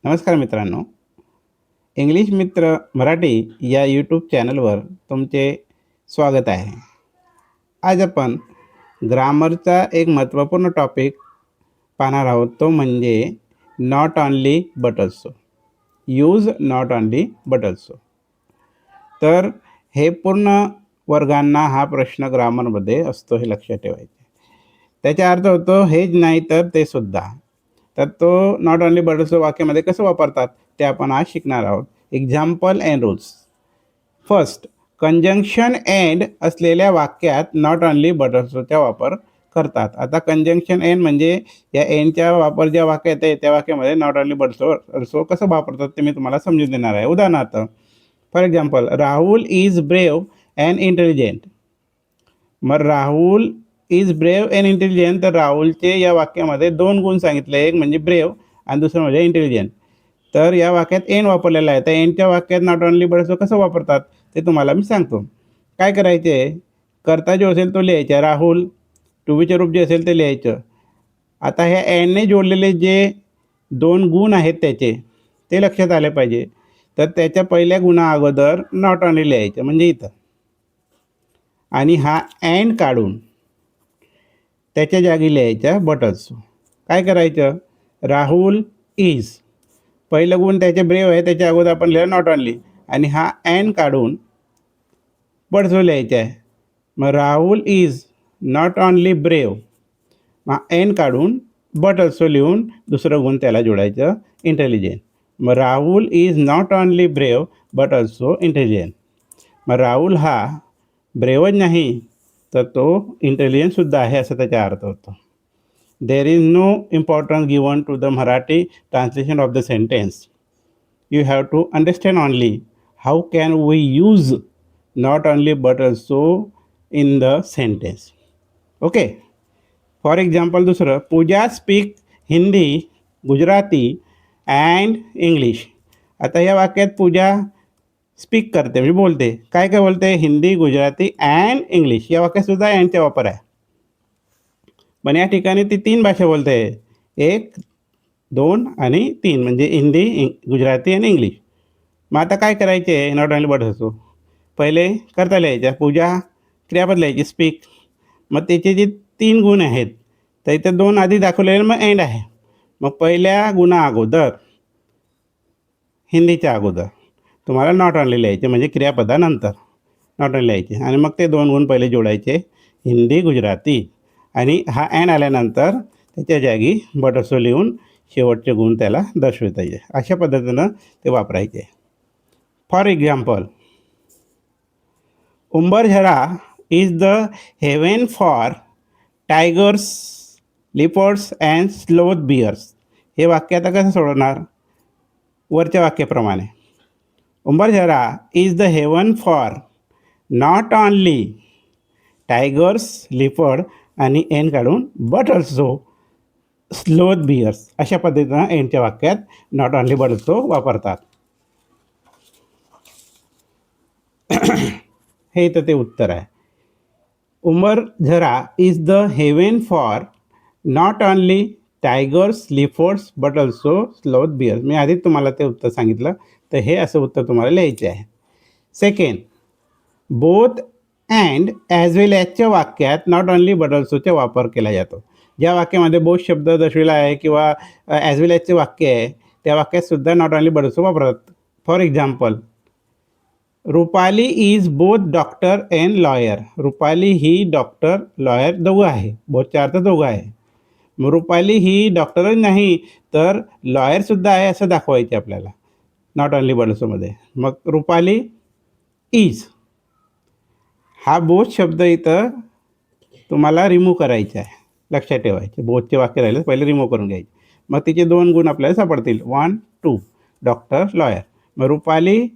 नमस्कार मित्रांनो. इंग्लिश मित्र मराठी या यूट्यूब चॅनलवर तुमचे स्वागत आहे. आज आपण ग्रामरचा एक महत्त्वपूर्ण टॉपिक पाहणार आहोत. तो म्हणजे not only but also. Use not only but also. तर हे पूर्ण वर्गांना हा प्रश्न ग्रामरमध्ये असतो, हे लक्षात ठेवायचे. त्याचा अर्थ होतो हेच नाही तर ते सुद्धा. तर तो नॉट ऑनली बट ऑल्सो वाक्यामध्ये कसं वापरतात ते आपण आज शिकणार आहोत. Example and rules. First, conjunction end असलेल्या वाक्यात नॉट ऑनली बट ऑल्सोचा वापर करतात. आता कंजंक्शन एंड म्हणजे या एंडचा वापर ज्या वाक्यात आहे त्या वाक्यामध्ये नॉट ऑनली बट ऑल्सो कसं वापरतात ते मी तुम्हाला समजून देणार आहे. उदाहरणार्थ, for example, Rahul is brave and intelligent. मग Rahul is brave and intelligent, तर राहुलचे या वाक्यामध्ये दोन गुण सांगितले. एक म्हणजे ब्रेव आणि दुसरं म्हणजे इंटेलिजंट. तर या वाक्यात एंड वापरलेला आहे. तर एंडच्या वाक्यात नॉट ऑनली बट ऑल्सो कसं वापरतात ते तुम्हाला मी सांगतो. काय करायचे, कर्ता जो असेल तो लिहायचा, राहुल. टू बीचे रूप जे असेल ते लिहायचं. आता ह्या एंडने जोडलेले जे दोन गुण आहेत त्याचे ते लक्षात आले पाहिजे. तर त्याच्या पहिल्या गुणा अगोदर नॉट ऑनली लिहायचं म्हणजे इथं, आणि हा एंड काढून त्याच्या जागी लिहायचा बट ऑल्सो. काय करायचं, राहुल इज, पहिलं गुण त्याचे ब्रेव आहे त्याच्या अगोदर आपण लिहिलं नॉट ऑनली, आणि हा एंड काढून बट ऑल्सो लिहायचा आहे. मग Rahul is not only brave, मग एंड काढून बट ऑल्सो लिहून दुसरं गुण त्याला जोडायचं इंटेलिजंट. मग Rahul is not only brave but also intelligent. मग राहुल हा ब्रेवच नाही तर तो इंटेलिजंटसुद्धा आहे असं त्याचा अर्थ होतो. There is no importance given to the Marathi translation of the sentence. You have to understand only how can we use not only but also in the sentence. Okay. For example, दुसरं, Pooja speak Hindi, Gujarati and English. आता या वाक्यात पूजा speak करते म्हणजे बोलते. काय काय बोलते, हिंदी, गुजराती अँड इंग्लिश. या वाक्यातसुद्धा अँडचा वापर आहे. पण या ठिकाणी ती तीन भाषा बोलते, एक, दोन आणि तीन, म्हणजे हिंदी, गुजराती आणि इंग्लिश. मग आता काय करायचे, नॉट ऑनली बट ऑल्सो. पहिले करता लिहायच्या, पूजा क्रियापद लिहायची, स्पीक. मग त्याचे जे तीन गुण आहेत तर इथे दोन आधी दाखवलेले, मग एंड आहे. मग पहिल्या गुणा अगोदर, हिंदीच्या अगोदर तुम्हाला नॉट ऑनली लिहायचे म्हणजे क्रियापदानंतर नॉट ऑनली लिहायचे, आणि मग ते दोन गुण पहिले जोडायचे, हिंदी, गुजराती, आणि हा एंड आल्यानंतर त्याच्या जागी बट ऑल्सो लिहून शेवटचे गुण त्याला दर्शवता येईल. अशा पद्धतीनं ते वापरायचे. For example, Umbarzara is the heaven for tigers, leopards and sloth bears. हे वाक्य आता कसं सोडवणार, वरच्या वाक्याप्रमाणे. Umbarzara is the heaven for not only tigers, leopard आणि एंड काढून बट ऑल्सो स्लोथ बियर्स. अशा पद्धतीनं एंडच्या वाक्यात नॉट ऑनली बट ऑल्सो वापरतात. हे इथं ते उत्तर आहे. Umbarzara is the heaven for not only tigers, leopards but also sloth bears. मी आधीच तुम्हाला ते उत्तर सांगितलं, तर हे असं उत्तर तुम्हाला लिहायचे आहे. सेकंड, बोथ अँड ॲज वेल ॲजच्या वाक्यात नॉट ऑनली बट ऑल्सोचा वापर केला जातो. ज्या वाक्यामध्ये बोथ शब्द दर्शविला आहे किंवा ॲज वेल ॲजचे वाक्य आहे त्या वाक्यातसुद्धा नॉट ऑनली बट ऑल्सो वापरतात. For example, Rupali is both doctor and lawyer. Rupali he doctor, lawyer दोघं आहे. बोथचा अर्थ दोघं आहे. मग रुपाली ही डॉक्टरच नाही तर लॉयरसुद्धा आहे असं दाखवायचे आपल्याला नॉट ऑनली बट ऑल्सोमध्ये. मग रुपाली इज, हा बोथ शब्द इथं तुम्हाला रिमूव्ह करायचा आहे, लक्षात ठेवायचे. बोथचे वाक्य राहिले पहिले रिमूव्ह करून घ्यायचे. मग तिचे दोन गुण आपल्याला सापडतील, 1, 2, डॉक्टर, लॉयर. मग रुपाली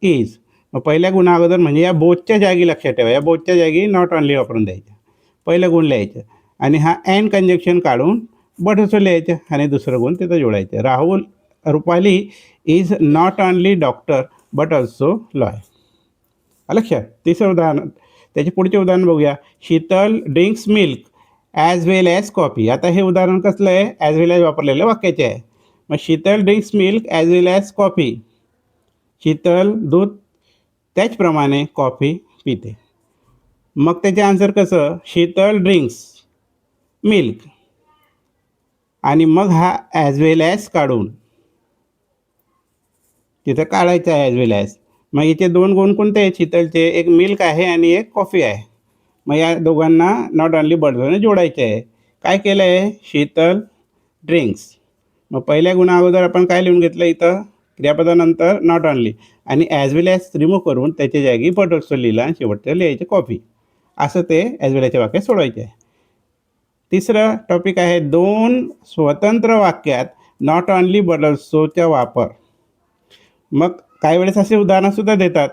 इज, मग पहिल्या गुणा अगोदर म्हणजे या बोथच्या जागी लक्षात ठेवा, या बोथच्या जागी नॉट ऑनली वापरून द्यायचं, पहिलं गुण लिहायचं, आणि हा अँड कंजक्शन काढून बट ऑल्सो लिहायचं आणि दुसरं गुण तिथं जोडायचं. Rupali is not only doctor but also lawyer. लक्षात. तिसरं उदाहरण, त्याचे पुढचे उदाहरण बघूया. Sheetal drinks milk as well as coffee. आता हे उदाहरण कसलं आहे, ॲज वेल ॲज वापरलेलं वाक्याचे आहे. मग Sheetal drinks milk as well as coffee. Sheetal दूध त्याचप्रमाणे कॉफी पिते. मग त्याचे आन्सर कसं, शीतल ड्रिंक्स मिल्क आणि मग हा ॲज वेल ॲज काढून तिथं काढायचं आहे ॲज वेल ॲज. मग इथे दोन गुण कोणते आहेत शीतलचे, एक मिल्क आहे आणि एक कॉफी आहे. मग या दोघांना नॉट ऑनली बर्ड्सने जोडायचे आहे. काय केलं आहे, शीतल ड्रिंक्स. मग पहिल्या गुणा अगोदर आपण काय लिहून घेतलं इथं, क्रियापदानंतर नॉट ऑनली आणि ॲज वेल ॲज रिमूव्ह करून त्याच्या जागी बट ऑल्सो लिहिलं आणि शेवटचं लिहायचे कॉफी. असं ते ॲज वेल ॲजच्या वाक्यात सोडवायचे आहे. तिसरं टॉपिक आहे दोन स्वतंत्र वाक्यात नॉट ऑनली बट ऑल्सोचा वापर. मग काही वेळेस असे उदाहरणंसुद्धा देतात.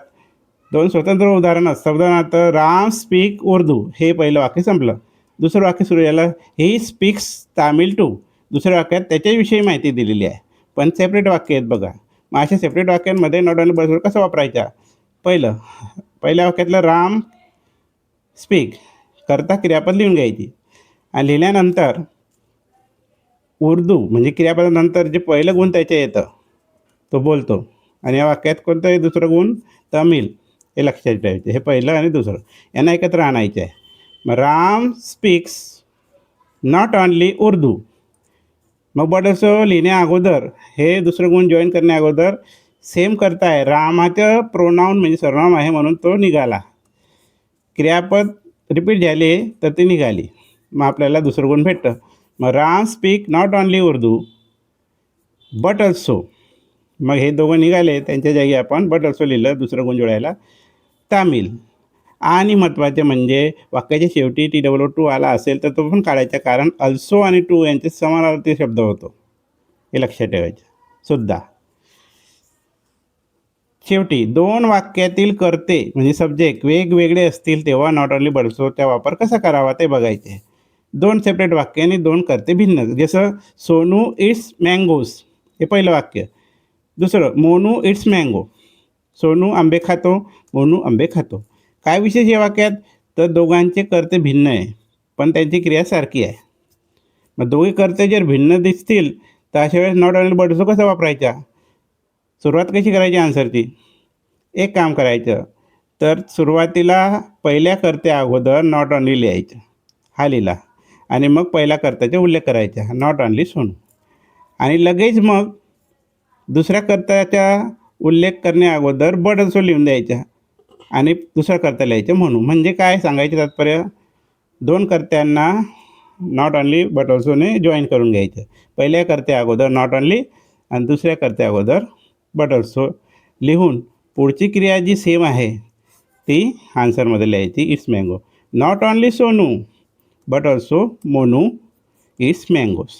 दोन स्वतंत्र उदाहरणं असतात. उदाहरणार्थ राम स्पीक उर्दू, हे पहिलं वाक्य संपलं. दुसरं वाक्य सुरू झालं ही स्पीक्स तामिळ टू. दुसऱ्या वाक्यात त्याच्याविषयी माहिती दिलेली आहे, पण सेपरेट वाक्य आहेत बघा. मग अशा सेपरेट वाक्यांमध्ये नॉट ऑनली बट कसं वापरायचा. पहिल्या वाक्यातलं राम स्पीक करता क्रियापद लिहून घ्यायची आणि लिहिल्यानंतर उर्दू म्हणजे क्रियापदानंतर जे पहिलं गुण त्याच्या येतं तो बोलतो आणि या वाक्यात कोणतं आहे दुसरं गुण, तमिळ, हे लक्षात ठेवायचे. हे पहिलं आणि दुसरं यांना एकत्र आणायचं आहे. मग Ram speaks not only Urdu. मग बट ऑल्सो लिहिण्या अगोदर हे दुसरं गुण जॉईन करण्या अगोदर सेम करताय, रामाचं प्रोनाऊन म्हणजे सर्वनाम आहे म्हणून तो निघाला. क्रियापद रिपीट झाले तर ती निघाली, मग आपल्याला दुसरं गुण भेटतं. मग Ram speak not only Urdu but also. मग हे दोघं निघाले, त्यांच्या जागी आपण बट ऑल्सो लिहिलं दुसरं गुण जोडायला, तामिळ. आणि महत्त्वाचे म्हणजे वाक्याच्या शेवटी TOO आला असेल तर तो पण काढायचा, कारण अल्सो आणि टू यांचे समानार्थी शब्द होतो, हे लक्षात ठेवायचं सुद्धा. शेवटी दोन वाक्यातील कर्ते म्हणजे सब्जेक्ट वेगवेगळे असतील तेव्हा नॉट ऑनली बट ऑल्सोचा वापर कसा करावा ते बघायचे. दोन सेपरेट वाक्य आणि दोन कर्ते भिन्न. जसं सोनू इट्स मँगोज, हे पहिलं वाक्य. दुसरं मोनू इट्स मँगो. सोनू आंबे खातो, मोनू आंबे खातो. काय विशेष या वाक्यात, तर दोघांचे कर्ते भिन्न आहे पण त्यांची क्रिया सारखी आहे. मग दोघे कर्ते जर भिन्न दिसतील तर अशा वेळेस नॉट ऑनली बट ऑल्सो कसा वापरायचा. सुरुवात कशी करायची आन्सरची, एक काम करायचं, तर सुरुवातीला पहिल्या कर्त्या अगोदर नॉट ऑनली लिहायचं, हा लिहिला आणि मग पहिल्या कर्त्याचा उल्लेख करायचा, नॉट ऑनली सोनू. आणि लगेच मग दुसऱ्या कर्त्याचा उल्लेख करण्या अगोदर बट ऑल्सो लिहून द्यायचा आणि दुसरा कर्ता लिहायचं म्हणून. म्हणजे काय सांगायचे तात्पर्य, दोन कर्त्यांना नॉट ऑनली बट ऑल्सोने जॉईन करून घ्यायचं. पहिल्या कर्त्या अगोदर नॉट ऑनली आणि दुसऱ्या कर्त्या अगोदर बट ऑल्सो लिहून पुढची क्रिया जी सेम आहे ती आन्सरमध्ये लिहायची, it's mango. Not only Sonu but also Monu it's mangoes.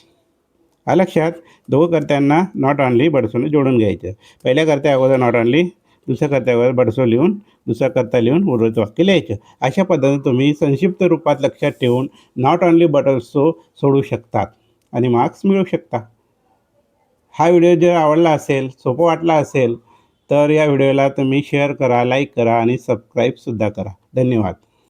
लक्षात, दोघं कर्त्यांना नॉट ऑनली बट ऑल्सोने जोडून घ्यायचं. पहिल्या कर्त्या अगोदर नॉट ऑनली, दुसऱ्या कर्त्या अगोदर बट ऑल्सो लिहून दुसरा कर्ता लिहून उर्वरित वाक्य लिहायचं. अशा पद्धतीने तुम्ही संक्षिप्त रूपात लक्षात ठेवून नॉट ऑनली बट ऑल्सो सोडू शकतात आणि मार्क्स मिळवू शकता. हा व्हिडिओ जर आवडला असेल, सोपं वाटला असेल तर या व्हिडिओला तुम्ही शेअर करा, लाईक करा आणि सबस्क्राईबसुद्धा करा. धन्यवाद.